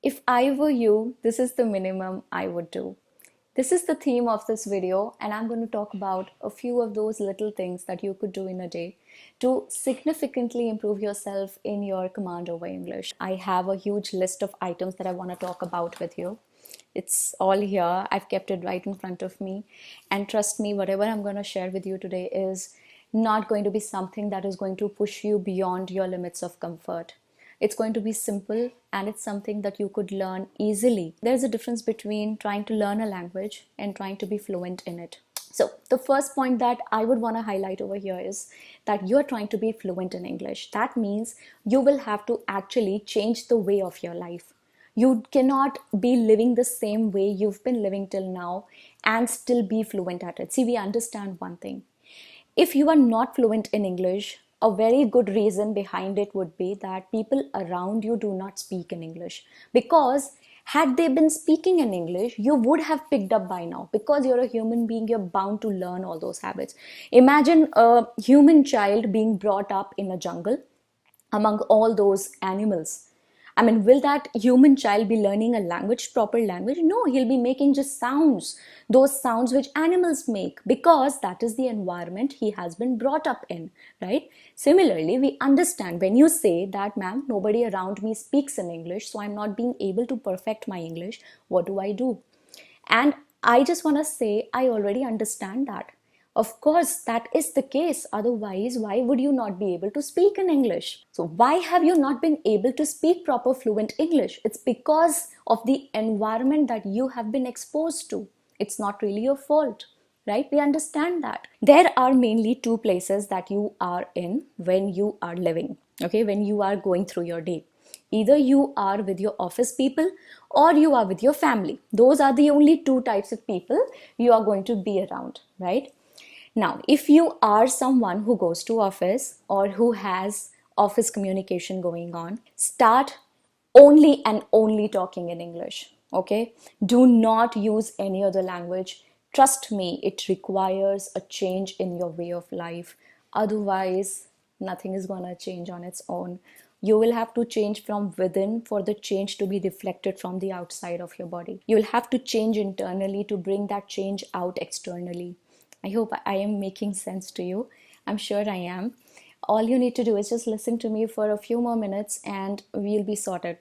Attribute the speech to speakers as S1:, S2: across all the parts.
S1: If I were you, this is the minimum I would do. This is the theme of this video, and I'm going to talk about a few of those little things that you could do in a day to significantly improve yourself in your command over English. I have a huge list of items that I want to talk about with you. It's all here. I've kept it right in front of me. And trust me, whatever I'm going to share with you today is not going to be something that is going to push you beyond your limits of comfort. It's going to be simple and it's something that you could learn easily. There's a difference between trying to learn a language and trying to be fluent in it. So, the first point that I would want to highlight over here is that you're trying to be fluent in English. That means you will have to actually change the way of your life. You cannot be living the same way you've been living till now and still be fluent at it. See, we understand one thing. If you are not fluent in English, a very good reason behind it would be that people around you do not speak in English. Because had they been speaking in English, you would have picked up by now. Because you're a human being, you're bound to learn all those habits. Imagine a human child being brought up in a jungle among all those animals. I mean, will that human child be learning a language, proper language? No, he'll be making just sounds, those sounds which animals make, because that is the environment he has been brought up in, right? Similarly, we understand when you say that, ma'am, nobody around me speaks in English, so I'm not being able to perfect my English. What do I do? And I just want to say, I already understand that. Of course, that is the case. Otherwise, why would you not be able to speak in English? So, why have you not been able to speak proper fluent English? It's because of the environment that you have been exposed to. It's not really your fault, right? We understand that. There are mainly two places that you are in when you are living, okay, when you are going through your day. Either you are with your office people or you are with your family. Those are the only two types of people you are going to be around, right? Now, if you are someone who goes to office or who has office communication going on, start only and only talking in English. Okay? Do not use any other language. Trust me, it requires a change in your way of life. Otherwise, nothing is gonna change on its own. You will have to change from within for the change to be reflected from the outside of your body. You will have to change internally to bring that change out externally. I hope I am making sense to you. I'm sure I am. All you need to do is just listen to me for a few more minutes and we'll be sorted.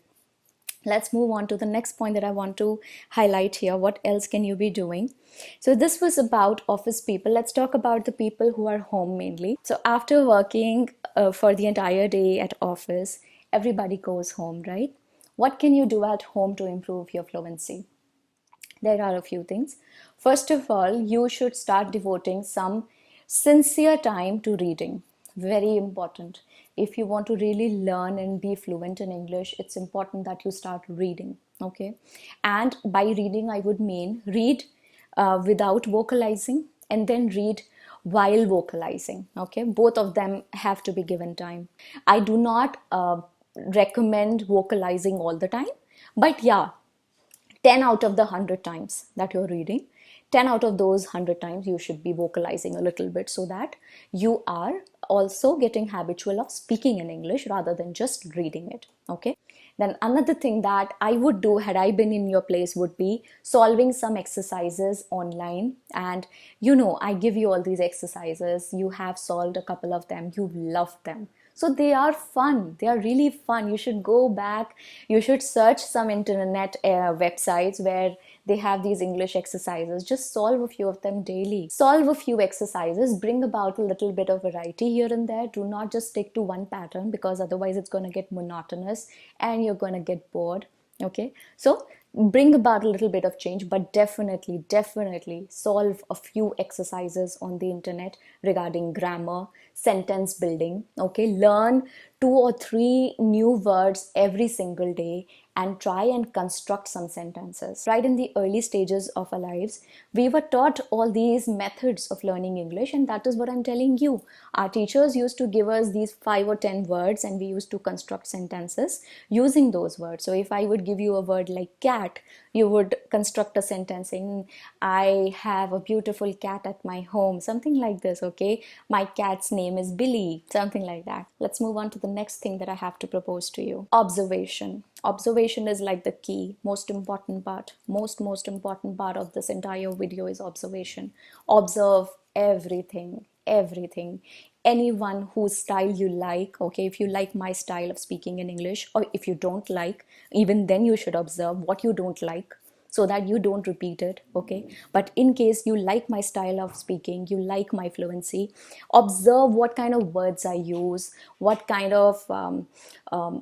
S1: Let's move on to the next point that I want to highlight here. What else can you be doing? So this was about office people. Let's talk about the people who are home mainly. So after working for the entire day at office, everybody goes home, right? What can you do at home to improve your fluency? There are a few things. First of all, you should start devoting some sincere time to reading. Very important. If you want to really learn and be fluent in English, it's important that you start reading. Okay. And by reading, I would mean read without vocalizing and then read while vocalizing. Okay. Both of them have to be given time. I do not recommend vocalizing all the time, but yeah, 10 out of the 100 times that you're reading, 10 out of those 100 times you should be vocalizing a little bit so that you are also getting habitual of speaking in English rather than just reading it. Okay. Then another thing that I would do had I been in your place would be solving some exercises online. And I give you all these exercises. You have solved a couple of them. You love them. So they are fun. They are really fun. You should go back. You should search some internet websites where they have these English exercises. Just solve a few of them daily. Solve a few exercises. Bring about a little bit of variety here and there. Do not just stick to one pattern because otherwise it's going to get monotonous and you're going to get bored. Okay. So bring about a little bit of change, but definitely solve a few exercises on the internet regarding grammar, sentence building. Okay, learn 2 or 3 new words every single day and try and construct some sentences. Right in the early stages of our lives, we were taught all these methods of learning English, and that is what I'm telling you. Our teachers used to give us these 5 or 10 words and we used to construct sentences using those words. So if I would give you a word like cat, you would construct a sentence saying, I have a beautiful cat at my home, something like this. Okay, my cat's name is Billy, something like that. Let's move on to the next thing that I have to propose to you. Observation. Observation is like the key, most important part. Most important part of this entire video is observation. Observe everything, everything. Anyone whose style you like, okay, if you like my style of speaking in English, or if you don't like, even then you should observe what you don't like so that you don't repeat it, okay? But in case you like my style of speaking, you like my fluency, observe what kind of words I use, what kind of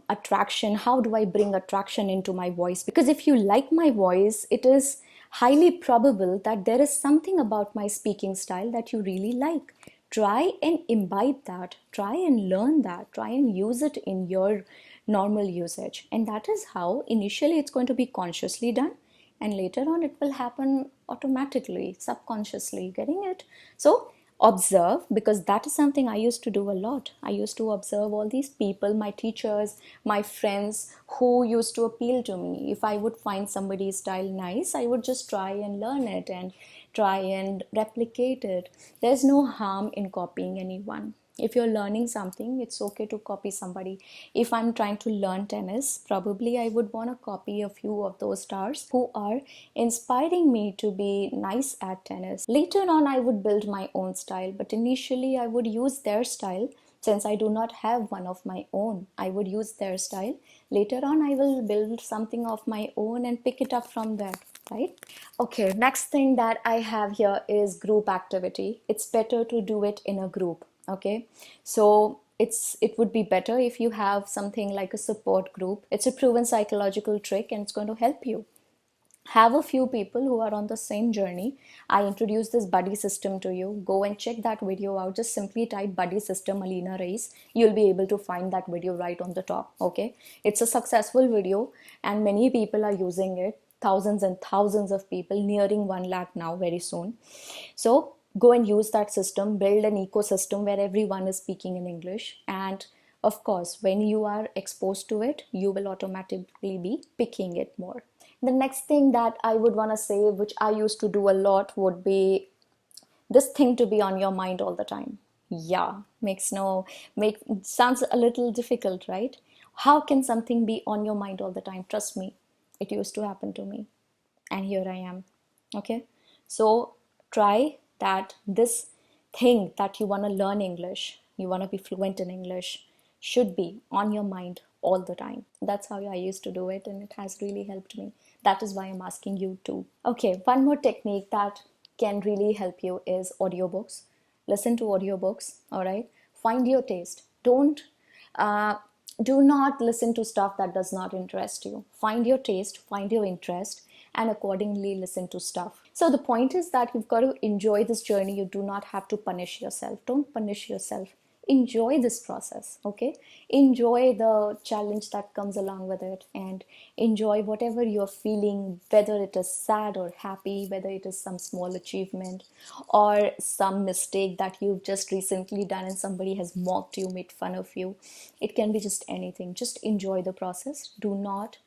S1: attraction, how do I bring attraction into my voice? Because if you like my voice, it is highly probable that there is something about my speaking style that you really like. Try and imbibe that, try and learn that, try and use it in your normal usage. And that is how initially it's going to be consciously done, and later on it will happen automatically, subconsciously. Getting it? So observe, because that is something I used to do a lot. I used to observe all these people, my teachers, my friends, who used to appeal to me. If I would find somebody's style nice, I would just try and learn it and try and replicate it. There's no harm in copying anyone. If you're learning something, it's okay to copy somebody. If I'm trying to learn tennis, probably I would want to copy a few of those stars who are inspiring me to be nice at tennis. Later on, I would build my own style, but initially I would use their style. Since I do not have one of my own, I would use their style. Later on, I will build something of my own and pick it up from there, right? Okay, next thing that I have here is group activity. It's better to do it in a group, okay? So it would be better if you have something like a support group. It's a proven psychological trick and it's going to help you. Have a few people who are on the same journey. I introduced this buddy system to you. Go and check that video out. Just simply type buddy system Alina Reis. You'll be able to find that video right on the top, okay? It's a successful video and many people are using it. Thousands and thousands of people, nearing 1 lakh now very soon. So go and use that system, build an ecosystem where everyone is speaking in English. And of course, when you are exposed to it, you will automatically be picking it more. The next thing that I would want to say, which I used to do a lot, would be this thing to be on your mind all the time. Yeah, sounds a little difficult, right? How can something be on your mind all the time? Trust me, it used to happen to me, and here I am. Okay, so try that this thing that you want to learn English, you want to be fluent in English, should be on your mind all the time. That's how I used to do it, and it has really helped me. That is why I'm asking you too. Okay, one more technique that can really help you is audiobooks. Listen to audiobooks, all right? Find your taste. Uh, do not listen to stuff that does not interest you. Find your taste, find your interest, and accordingly listen to stuff. So the point is that you've got to enjoy this journey. You do not have to punish yourself. Don't punish yourself. Enjoy this process, okay? Enjoy the challenge that comes along with it, and enjoy whatever you're feeling, whether it is sad or happy, whether it is some small achievement or some mistake that you've just recently done and somebody has mocked you, made fun of you. It can be just anything. Just enjoy the process. Do not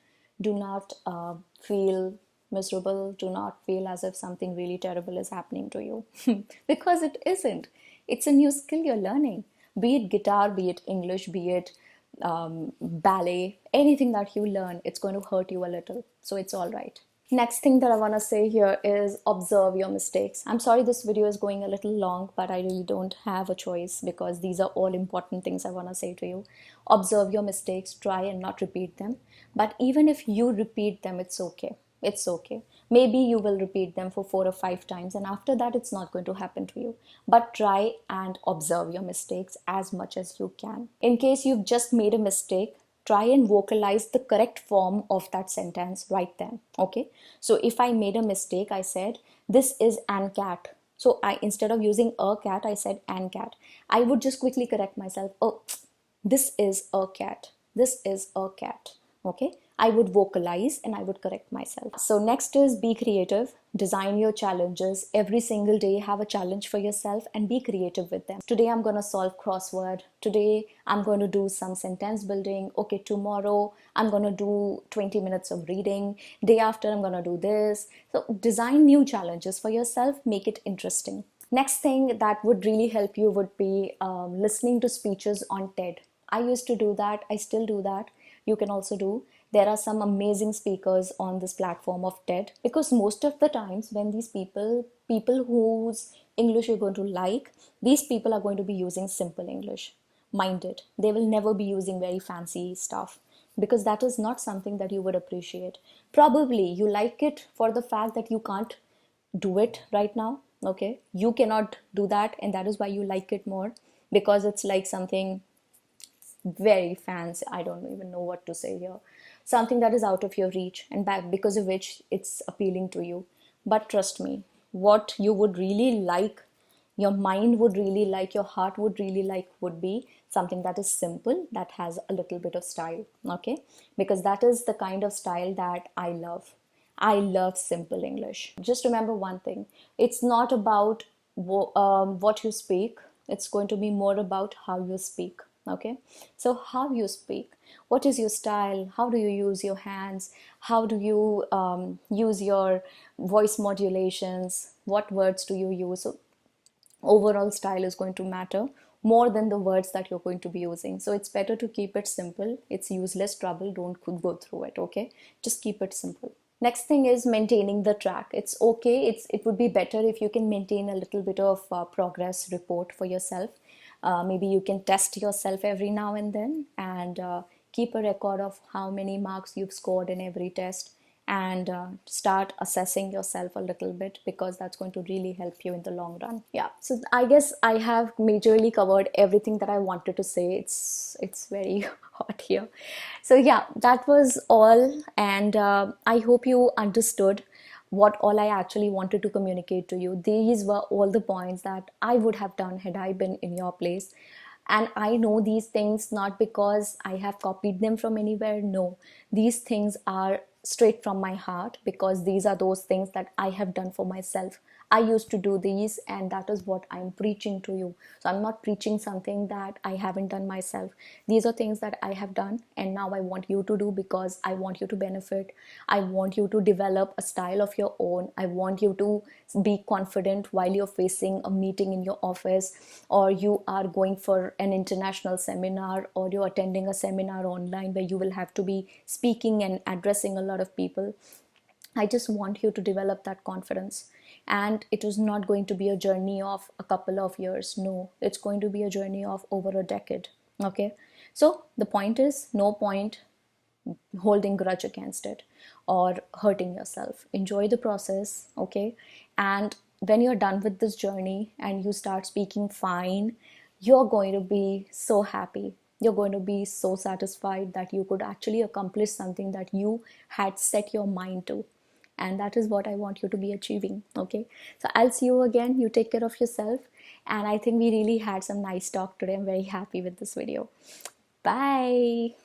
S1: feel miserable. Do not feel as if something really terrible is happening to you because it isn't. It's a new skill you're learning, be it guitar, be it English, be it ballet, anything that you learn, it's going to hurt you a little. So it's all right. Next thing that I want to say here is observe your mistakes. I'm sorry this video is going a little long, but I really don't have a choice because these are all important things I want to say to you. Observe your mistakes, try and not repeat them. But even if you repeat them, it's okay. It's okay. Maybe you will repeat them for 4 or 5 times, and after that, it's not going to happen to you. But try and observe your mistakes as much as you can. In case you've just made a mistake, try and vocalize the correct form of that sentence right then. Okay, so if I made a mistake, I said this is an cat. So I, instead of using a cat, I said an cat. I would just quickly correct myself. Oh, this is a cat. This is a cat. Okay, I would vocalize and I would correct myself. So next is be creative. Design your challenges. Every single day have a challenge for yourself and be creative with them. Today I'm going to solve crossword. Today I'm going to do some sentence building. Okay, tomorrow I'm going to do 20 minutes of reading. Day after I'm going to do this. So design new challenges for yourself. Make it interesting. Next thing that would really help you would be listening to speeches on TED. I used to do that. I still do that. You can also do. There are some amazing speakers on this platform of TED, because most of the times when these people whose English you're going to like, these people are going to be using simple English. Mind it, they will never be using very fancy stuff, because that is not something that you would appreciate. Probably you like it for the fact that you can't do it right now. Okay, you cannot do that, and that is why you like it more, because it's like something very fancy. I don't even know what to say here. Something that is out of your reach, and back because of which it's appealing to you. But trust me, what you would really like, your mind would really like, your heart would really like, would be something that is simple, that has a little bit of style. Okay, because that is the kind of style that I love. I love simple English. Just remember one thing, it's not about what you speak, it's going to be more about how you speak. Okay, so how you speak, what is your style, how do you use your hands, how do you use your voice modulations, what words do you use. So overall style is going to matter more than the words that you're going to be using. So it's better to keep it simple. It's useless trouble, don't go through it. Okay, just keep it simple. Next thing is maintaining the track. It's okay, it would be better if you can maintain a little bit of progress report for yourself. Maybe you can test yourself every now and then, and keep a record of how many marks you've scored in every test, and start assessing yourself a little bit, because that's going to really help you in the long run. Yeah, so I guess I have majorly covered everything that I wanted to say. It's very hot here. So yeah, that was all, and I hope you understood what all I actually wanted to communicate to you. These were all the points that I would have done had I been in your place. And I know these things not because I have copied them from anywhere. No, these things are straight from my heart, because these are those things that I have done for myself. I used to do these, and that is what I'm preaching to you. So I'm not preaching something that I haven't done myself. These are things that I have done, and now I want you to do, because I want you to benefit. I want you to develop a style of your own. I want you to be confident while you're facing a meeting in your office, or you are going for an international seminar, or you're attending a seminar online where you will have to be speaking and addressing a lot of people. I just want you to develop that confidence. And it is not going to be a journey of a couple of years. No, it's going to be a journey of over a decade. Okay. So the point is, no point holding grudge against it or hurting yourself. Enjoy the process. Okay. And when you're done with this journey and you start speaking fine, you're going to be so happy. You're going to be so satisfied that you could actually accomplish something that you had set your mind to. And that is what I want you to be achieving. Okay, so I'll see you again. You take care of yourself, and I think we really had some nice talk today. I'm very happy with this video. Bye.